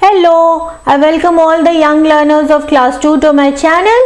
Hello, I welcome all the young learners of class 2 to my channel.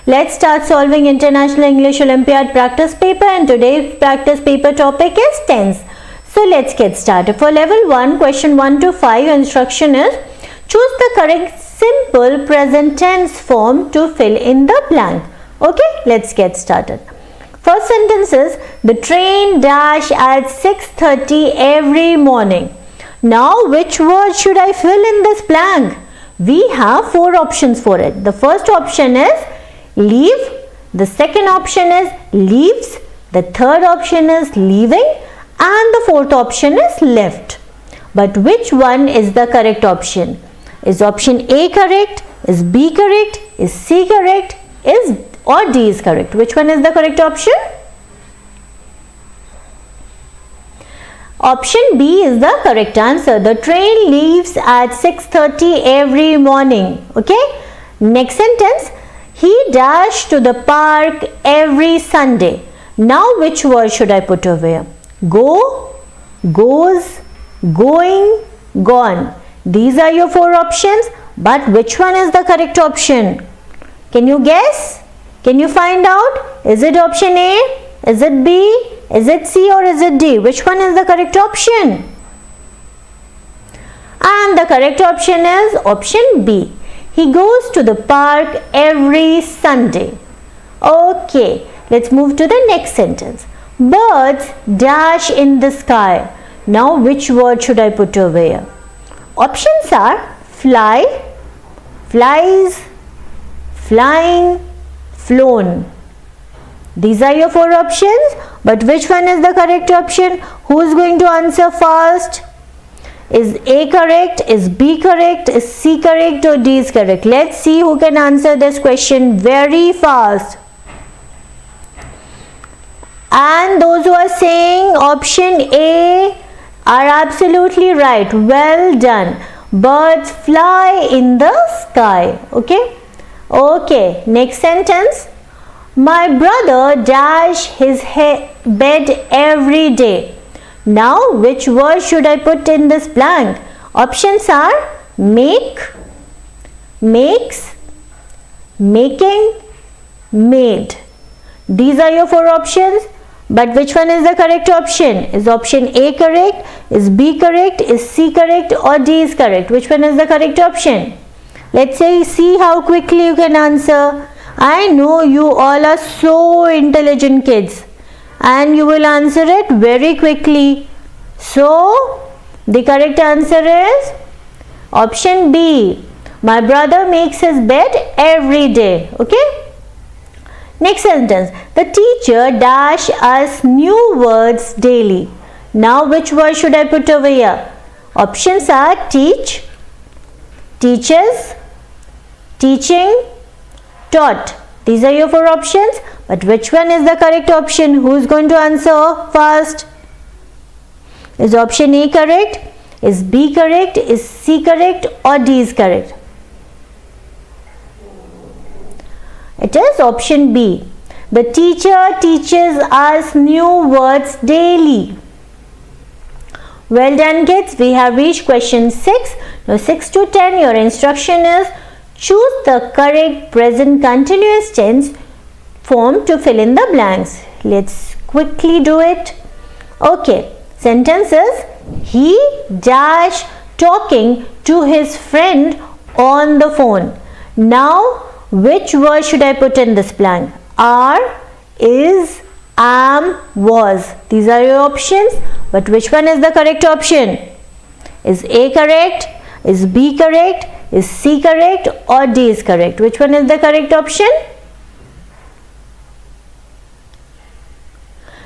Let's start solving International English Olympiad practice paper, and today's practice paper topic is tense. So let's get started. For level 1, question 1 to 5, instruction is choose the correct simple present tense form to fill in the blank. Okay, let's get started. First sentence is the train dash at 6:30 every morning. Now which word should I fill in this blank? We have 4 options for it. The first option is leave, the second option is leaves, the third option is leaving, and the fourth option is left. But which one is the correct option? Is option A correct? Is B correct? Is C correct? Or D is correct? Which one is the correct option? Option B is the correct answer. The train leaves at 6:30 every morning. Okay. Next sentence. He dashed to the park every Sunday. Now which word should I put over here? Go, goes, going, gone. These are your 4 options. But which one is the correct option? Can you guess? Can you find out? Is it option A? Is it B? Is it C or is it D? Which one is the correct option? And the correct option is option B. He goes to the park every Sunday. Okay, let's move to the next sentence. Birds dash in the sky. Now which word should I put over here? Options are fly, flies, flying, flown. These are your 4 options, but which one is the correct option? Who is going to answer first? Is A correct? Is B correct? Is C correct or D is correct? Let's see who can answer this question very fast. And those who are saying option A are absolutely right. Well done. Birds fly in the sky. Okay. Okay. Next sentence. My brother dash his bed every day. Now which word should I put in this blank? Options are make, makes, making, made. These are your 4 options. But which one is the correct option? Is option A correct? Is B correct? Is C correct or D is correct? Which one is the correct option? Let's see how quickly you can answer. I know you all are so intelligent kids and you will answer it very quickly. So, the correct answer is option B. My brother makes his bed every day. Okay. Next sentence. The teacher dash us new words daily. Now which word should I put over here? Options are teach, teaches, teaching, taught. These are your 4 options, but which one is the correct option? Who is going to answer first? Is option A correct? Is B correct? Is C correct or D is correct? It is option B. The teacher teaches us new words daily. Well done kids, we have reached question 6. Now 6 to 10, your instruction is choose the correct present continuous tense form to fill in the blanks. Let's quickly do it. Okay, sentence is he dash talking to his friend on the phone. Now which word should I put in this blank? Are, is, am, was. These are your options, but which one is the correct option? Is A correct? Is B correct? Is C correct or D is correct? Which one is the correct option?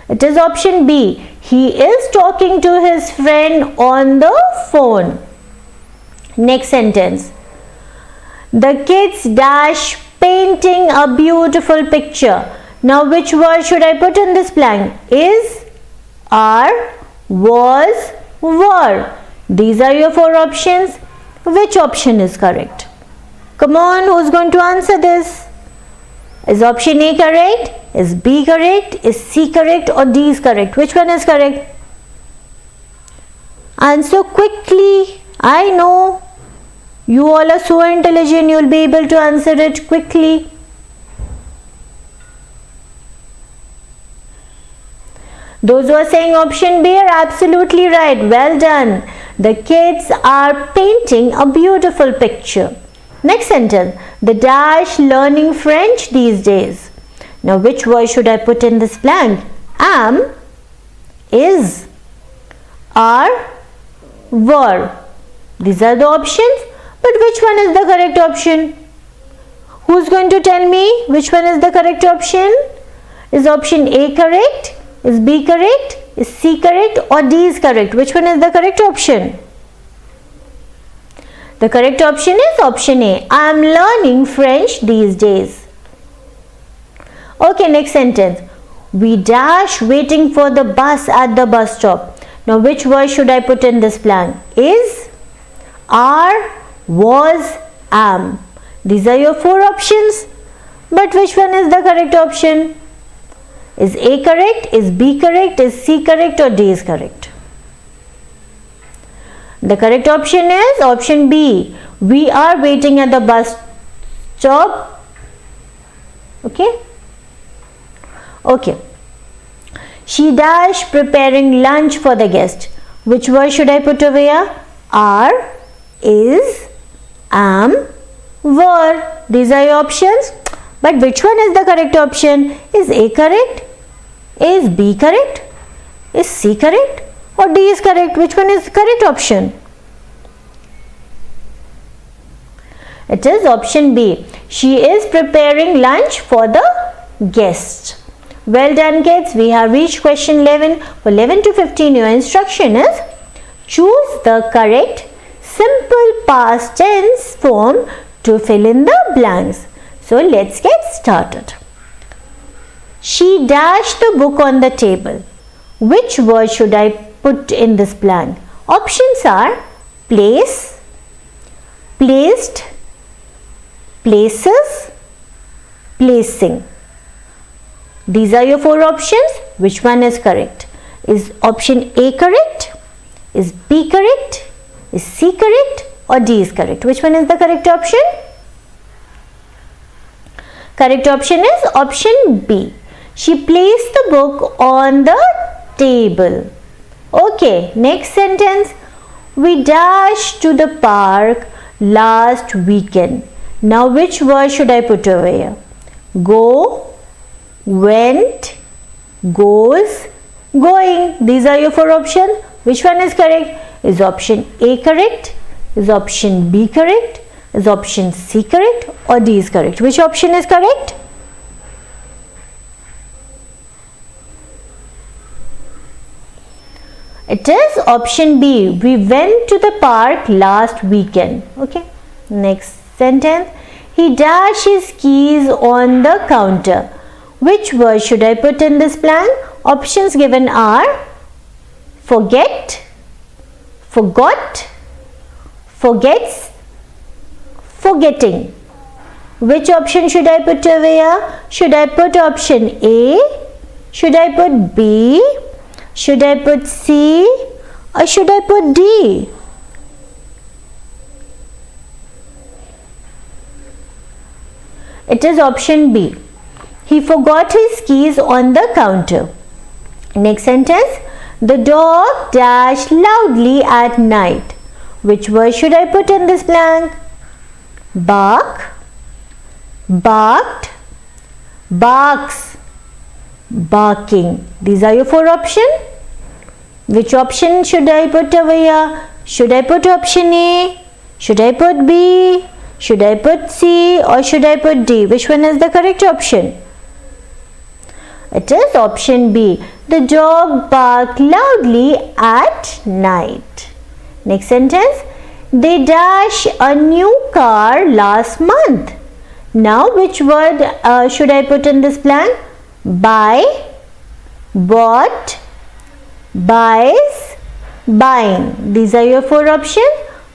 It is option B. He is talking to his friend on the phone. Next sentence. The kids dash painting a beautiful picture. Now which word should I put in this blank? Is, are, was, were. These are your 4 options. Which option is correct? Come on, who's going to answer this? Is option A correct? Is B correct? Is C correct or D is correct? Which one is correct? Answer quickly. I know. You all are so intelligent, you will be able to answer it quickly. Those who are saying option B are absolutely right. Well done. The kids are painting a beautiful picture. Next sentence. The dash learning French these days. Now which word should I put in this blank? Am, is, are, were. These are the options. But which one is the correct option? Who's going to tell me which one is the correct option? Is option A correct? Is B correct? Is C correct? Or D is correct? Which one is the correct option? The correct option is option A. I am learning French these days. Okay, next sentence. We dash waiting for the bus at the bus stop. Now which word should I put in this blank? Is, are, was, am. These are your 4 options. But which one is the correct option? Is A correct? Is B correct? Is C correct? Or D is correct? The correct option is option B. We are waiting at the bus stop. Okay? Okay. She dash preparing lunch for the guest. Which word should I put over here? Are, is, am, were. These are your options. But which one is the correct option? Is A correct? Is B correct? Is C correct? Or D is correct? Which one is the correct option? It is option B. She is preparing lunch for the guest. Well done, kids. We have reached question 11. For 11 to 15, your instruction is choose the correct simple past tense form to fill in the blanks. So let's get started. She dashed the book on the table. Which word should I put in this blank? Options are place, placed, places, placing. These are your 4 options. Which one is correct? Is option A correct? Is B correct? Is C correct? Or D is correct? Which one is the correct option? Correct option is option B. She placed the book on the table. Okay, next sentence. We dashed to the park last weekend. Now which word should I put over here? Go, went, goes, going. These are your 4 options. Which one is correct? Is option A correct? Is option B correct? Is option C correct? Or D is correct? Which option is correct? It is option B. We went to the park last weekend. Okay. Next sentence. He dashed his keys on the counter. Which word should I put in this blank? Options given are forget, forgot, forgets, forgetting. Which option should I put over here? Should I put option A? Should I put B? Should I put C? Or should I put D? It is option B. He forgot his keys on the counter. Next sentence. The dog dashed loudly at night. Which word should I put in this blank? Bark, barked, barks, barking. These are your 4 options. Which option should I put over here? Should I put option A? Should I put B? Should I put C? Or should I put D? Which one is the correct option? It is option B. The dog barked loudly at night. Next sentence. They dashed a new car last month. Now which word should I put in this blank? Buy, bought, buys, buying. These are your 4 options.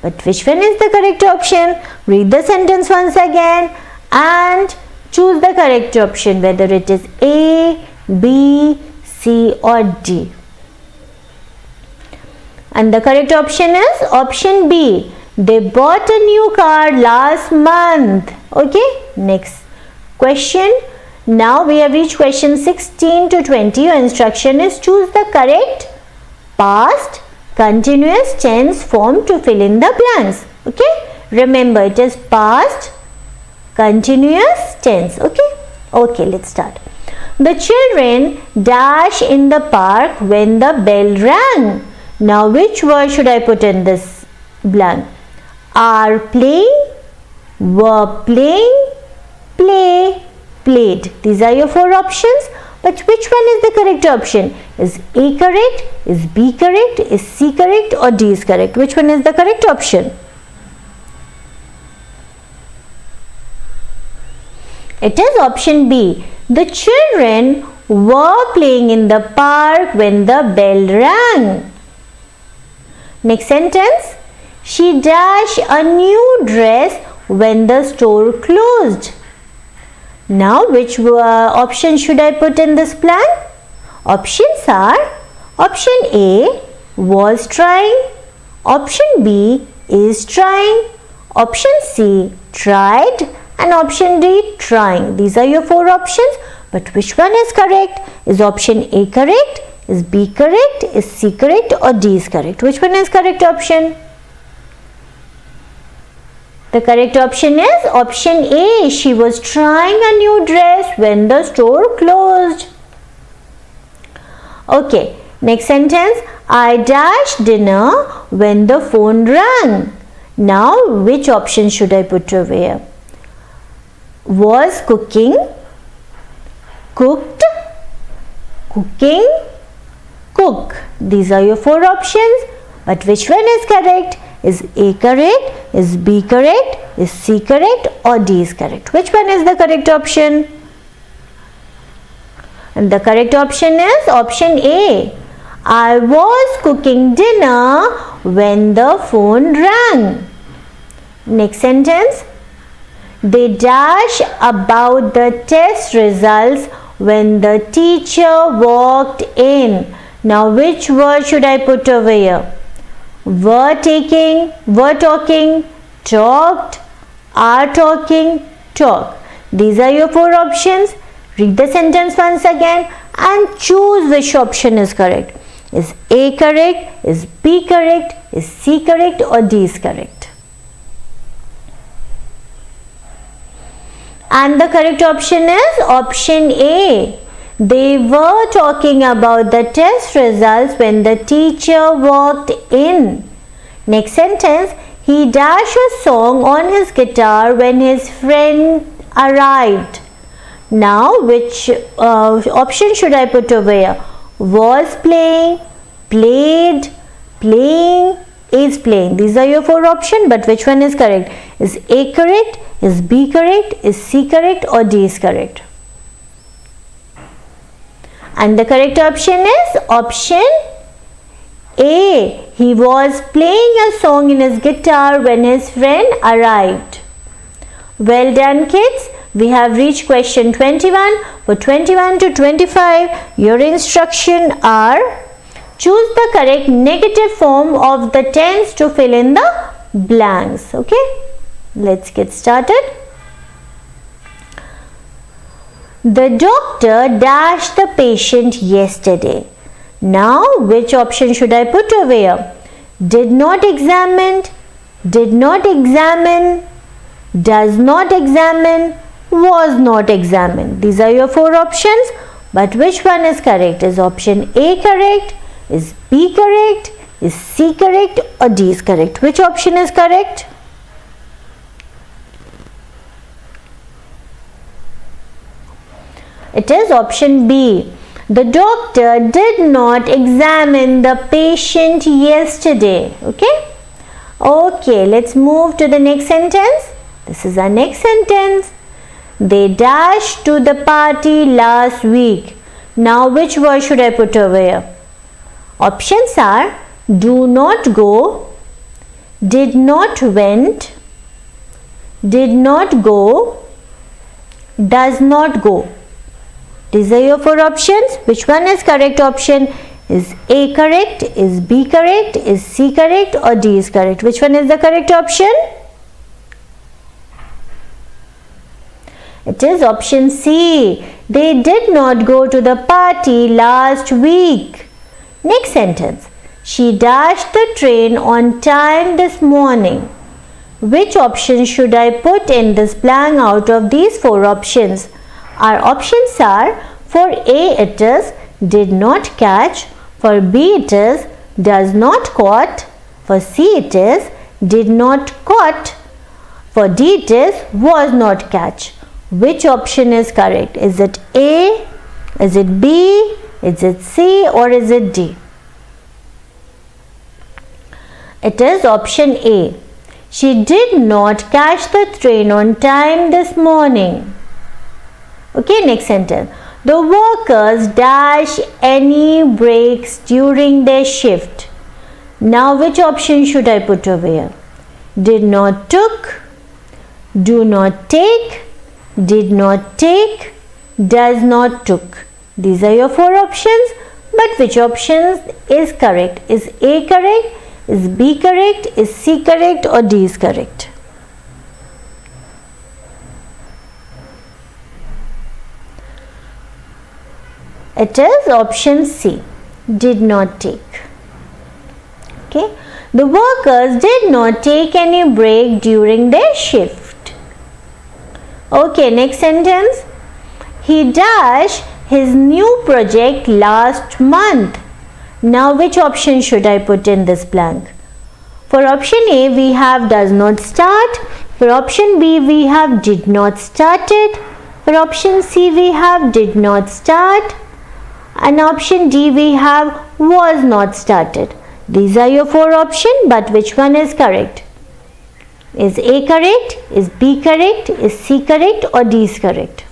But which one is the correct option? Read the sentence once again and choose the correct option, whether it is A, B, C or D. And the correct option is option B. They bought a new car last month. Okay, next question. Now we have reached question 16 to 20. Your instruction is choose the correct past continuous tense form to fill in the blanks. Okay, remember it is past continuous tense. Okay, let's start. The children dash in the park when the bell rang. Now which word should I put in this blank? Are playing, were playing, play, played. These are your 4 options. But which one is the correct option? Is A correct? Is B correct? Is C correct? Or D is correct? Which one is the correct option? It is option B. The children were playing in the park when the bell rang. Next sentence. She dashed a new dress when the store closed. Now which option should I put in this blank? Options are option A, was trying, option B, is trying, option C, tried, and option D, trying. These are your 4 options. But which one is correct? Is option A correct? Is B correct? Is C correct? Or D is correct? Which one is correct option? The correct option is option A. She was trying a new dress when the store closed. Okay, next sentence. I dashed dinner when the phone rang. Now, which option should I put over here? Was cooking, cooked, cooking, cook. These are your 4 options. But which one is correct? Is A correct? Is B correct? Is C correct? Or D is correct? Which one is the correct option? And the correct option is option A. I was cooking dinner when the phone rang. Next sentence. They dash about the test results when the teacher walked in. Now which word should I put over here? Were taking, were talking, talked, are talking, talk. These are your 4 options. Read the sentence once again and choose which option is correct. Is A correct? Is B correct? Is C correct? Or D is correct? And the correct option is option A. They were talking about the test results when the teacher walked in. Next sentence. He dashed a song on his guitar when his friend arrived. Now, which option should I put over here? Was playing, played, playing, is playing. These are your 4 options. But which one is correct? Is A correct? Is B correct? Is C correct? Or D is correct? And the correct option is option A. He was playing a song in his guitar when his friend arrived. Well done, kids. We have reached question 21. For 21 to 25, your instruction are choose the correct negative form of the tense to fill in the blanks. Okay, let's get started. The doctor dashed the patient yesterday. Now, which option should I put over here? Did not examine, did not examine, does not examine, was not examined. These are your 4 options. But which one is correct? Is option A correct? Is B correct? Is C correct? Or D is correct? Which option is correct? It is option B. The doctor did not examine the patient yesterday. Okay, let's move to the next sentence. This is our next sentence. They dashed to the party last week. Now, which word should I put over here? Options are do not go, did not went, did not go, does not go. These are your 4 options. Which one is correct option? Is A correct? Is B correct? Is C correct? Or D is correct? Which one is the correct option? It is option C. They did not go to the party last week. Next sentence. She dashed the train on time this morning. Which option should I put in this blank out of these four options? Our options are: for A it is did not catch, for B it is does not caught, for C it is did not caught, for D it is was not catch. Which option is correct? Is it A? Is it B? Is it C? Or is it D? It is option A. She did not catch the train on time this morning. Okay, next sentence. The workers dash any breaks during their shift. Now which option should I put over here? Did not took, do not take, did not take, does not took. These are your four options, but which option is correct? Is A correct? Is B correct? Is C correct? Or D is correct? It is option C, did not take. Okay. The workers did not take any break during their shift. Okay, next sentence. He dashed his new project last month. Now which option should I put in this blank? For option A we have does not start. For option B we have did not started. For option C we have did not start. And option D we have was not started. These are your four options, but which one is correct? Is A correct? Is B correct? Is C correct? Or D is correct?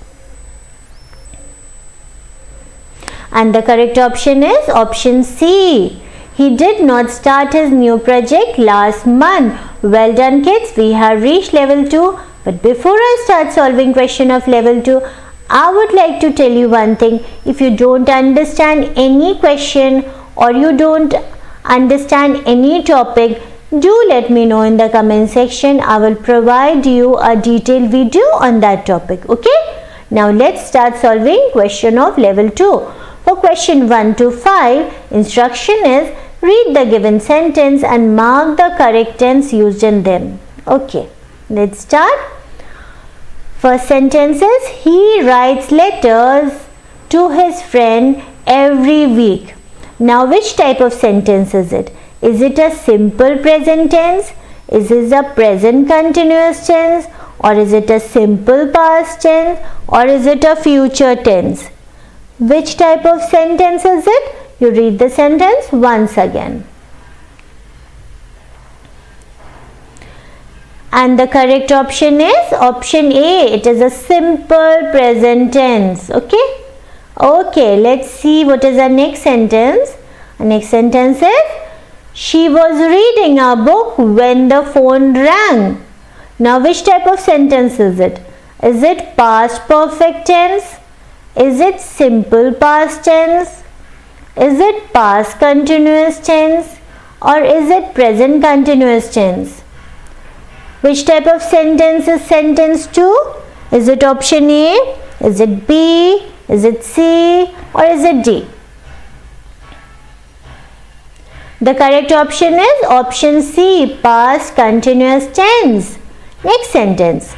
And the correct option is option C. He did not start his new project last month. Well done kids, we have reached level 2. But before I start solving question of level 2, I would like to tell you one thing. If you don't understand any question or you don't understand any topic, do let me know in the comment section. I will provide you a detailed video on that topic. Okay? Now let's start solving question of level 2. For question 1 to 5, instruction is read the given sentence and mark the correct tense used in them. Okay, let's start. First sentence is he writes letters to his friend every week. Now which type of sentence is it? Is it a simple present tense? Is it a present continuous tense? Or is it a simple past tense? Or is it a future tense? Which type of sentence is it? You read the sentence once again. And the correct option is option A. It is a simple present tense. Okay? Okay, let's see what is the next sentence. The next sentence is she was reading a book when the phone rang. Now which type of sentence is it? Is it past perfect tense? Is it simple past tense? Is it past continuous tense? Or is it present continuous tense? Which type of sentence is sentence 2? Is it option A? Is it B? Is it C? Or is it D? The correct option is option C, past continuous tense. Next sentence.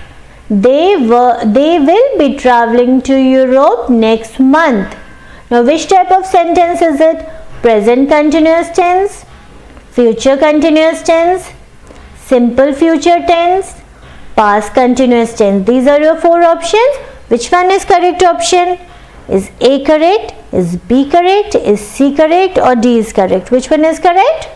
They will be traveling to Europe next month. Now which type of sentence is it? Present continuous tense, future continuous tense, simple future tense, past continuous tense. These are your four options. Which one is correct option? Is A correct? Is B correct? Is C correct? Or D is correct? Which one is correct?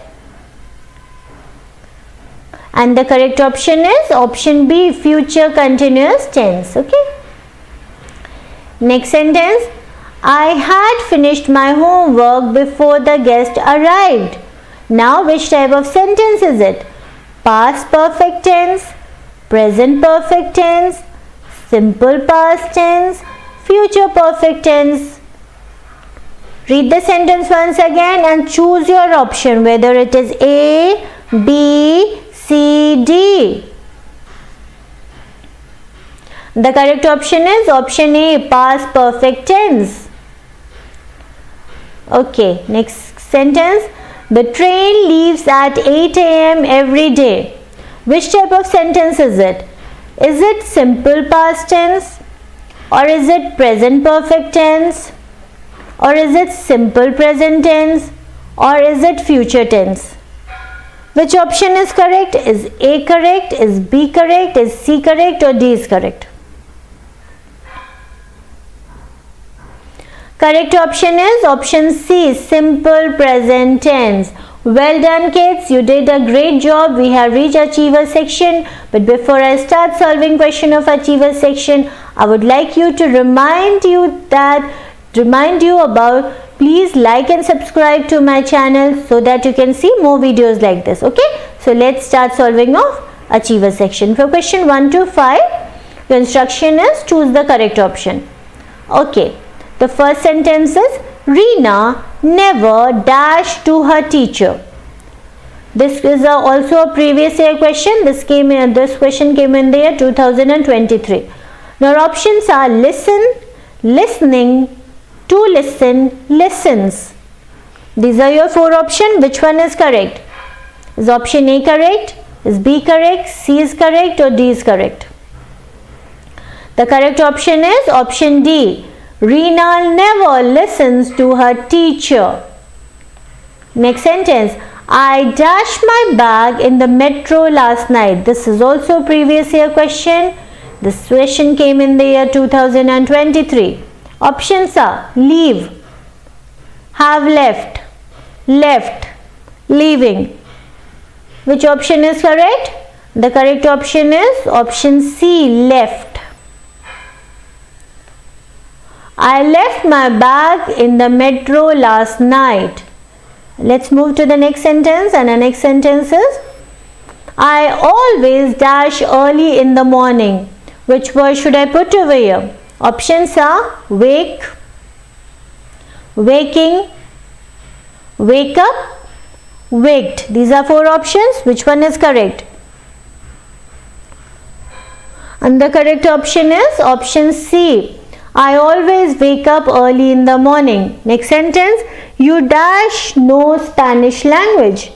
And the correct option is option B, future continuous tense. Okay. Next sentence. I had finished my homework before the guest arrived. Now which type of sentence is it? Past perfect tense, present perfect tense, simple past tense, future perfect tense. Read the sentence once again and choose your option, whether it is A, B, C, D. The correct option is option A, past perfect tense. Okay, next sentence. The train leaves at 8 a.m. every day. Which type of sentence is it? Is it simple past tense? Or is it present perfect tense? Or is it simple present tense? Or is it future tense? Which option is correct? Is A correct? Is B correct? Is C correct? Or D is correct? Correct option is option C, simple present tense. Well done kids, you did a great job. We have reached Achiever section, but before I start solving question of Achiever section, I would like you to remind you about please like and subscribe to my channel so that you can see more videos like this. Okay, so let's start solving of Achiever section. For question 1 to 5, your instruction is choose the correct option. Okay. The first sentence is Reena never dash to her teacher. This is also a previous year question. This question came in the year 2023. Now options are listen, listening, to listen, listens. These are your 4 options. Which one is correct? Is option A correct? Is B correct? C is correct? Or D is correct? The correct option is option D. Reena never listens to her teacher. Next sentence. I dashed my bag in the metro last night. This is also a previous year question. This question came in the year 2023. Options are leave, have left, left, leaving. Which option is correct? The correct option is option C, left. I left my bag in the metro last night. Let's move to the next sentence, and the next sentence is I always dash early in the morning. Which word should I put over here? Options are wake, waking, wake up, waked. These are 4 options. Which one is correct? And the correct option is option C. I always wake up early in the morning. Next sentence, you dash know Spanish language.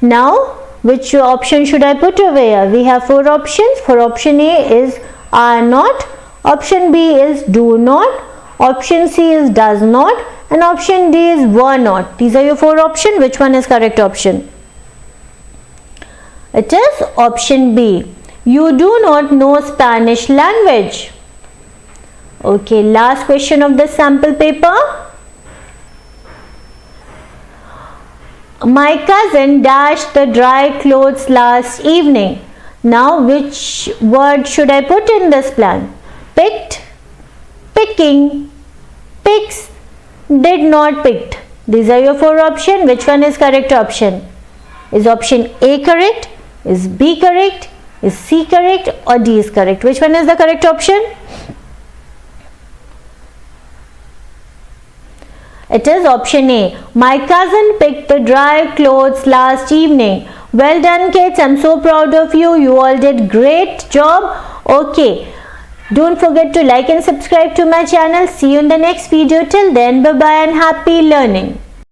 Now, which option should I put over here? We have 4 options. For option A is are not, option B is do not, option C is does not, and option D is were not. These are your 4 options. Which one is correct option? It is option B. You do not know Spanish language. Okay, last question of the sample paper. My cousin dashed the dry clothes last evening. Now, which word should I put in this plan? Picked, picking, picks, did not picked. These are your 4 options. Which one is correct option? Is option A correct? Is B correct? Is C correct? Or D is correct? Which one is the correct option? It is option A. My cousin picked the dry clothes last evening. Well done kids. I'm so proud of you. You all did great job. Okay. Don't forget to like and subscribe to my channel. See you in the next video. Till then, bye-bye and happy learning.